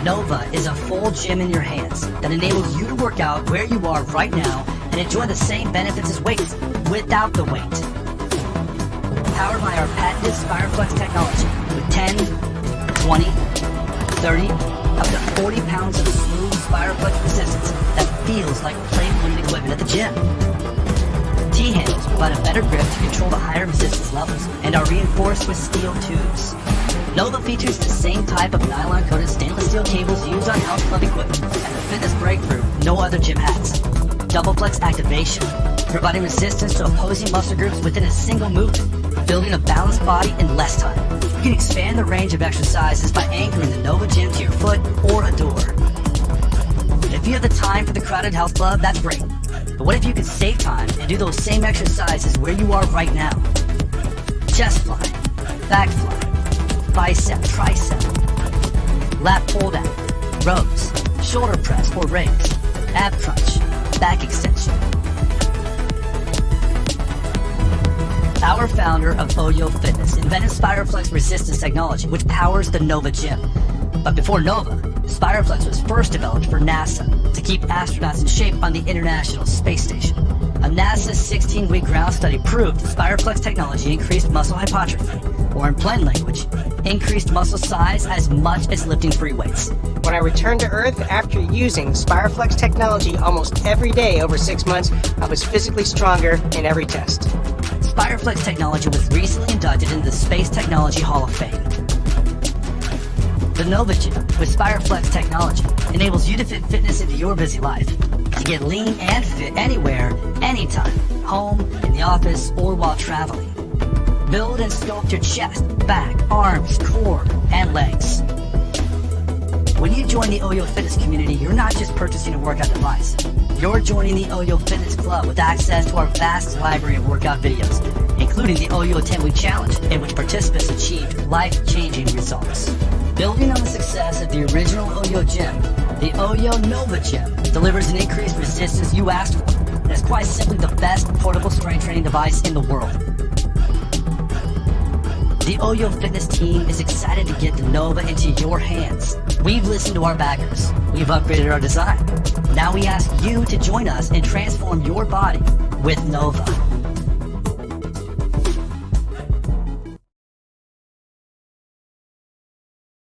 Nova is a full gym in your hands that enables you to work out where you are right now and enjoy the same benefits as weights without the weight. Powered by our patented SpiroFlex technology with 10, 20, 30, up to 40 pounds of smooth SpiroFlex resistance that feels like playing equipment at the gym. T-handles provide a better grip to control the higher resistance levels and are reinforced with steel tubes. Nova features the same type of nylon-coated stainless steel cables used on health club equipment and the fitness breakthrough no other gym has. Double flex activation, providing resistance to opposing muscle groups within a single movement, building a balanced body in less time. You can expand the range of exercises by anchoring the Nova Gym to your foot or a door. If you have the time for the crowded health club, that's great. But what if you could save time and do those same exercises where you are right now? Chest fly, back fly, bicep, tricep, lat pull down, rows, shoulder press or raise, ab crunch, back extension. Our founder of OYO Fitness invented SpiroFlex resistance technology, which powers the Nova Gym. But before Nova, SpiroFlex was first developed for NASA to keep astronauts in shape on the International Space Station. A NASA 16-week ground study proved SpiroFlex technology increased muscle hypertrophy, or in plain language, increased muscle size as much as lifting free weights. When I returned to Earth after using SpiroFlex technology almost every day over 6 months, I was physically stronger in every test. SpiroFlex technology was recently inducted into the Space Technology Hall of Fame. The Nova Gym with SpiroFlex technology enables you to fit fitness into your busy life, to get lean and fit anywhere, anytime, home, in the office, or while traveling. Build and sculpt your chest, back, arms, core, and legs. When you join the OYO Fitness community, you're not just purchasing a workout device. You're joining the OYO Fitness Club with access to our vast library of workout videos, including the OYO 10-Week Challenge, in which participants achieved life-changing results. Building on the success of the original OYO Gym, the OYO Nova Gym delivers an increased resistance you asked for, and is quite simply the best portable strength training device in the world. The OYO Fitness team is excited to get the Nova into your hands. We've listened to our backers. We've upgraded our design. Now we ask you to join us and transform your body with Nova.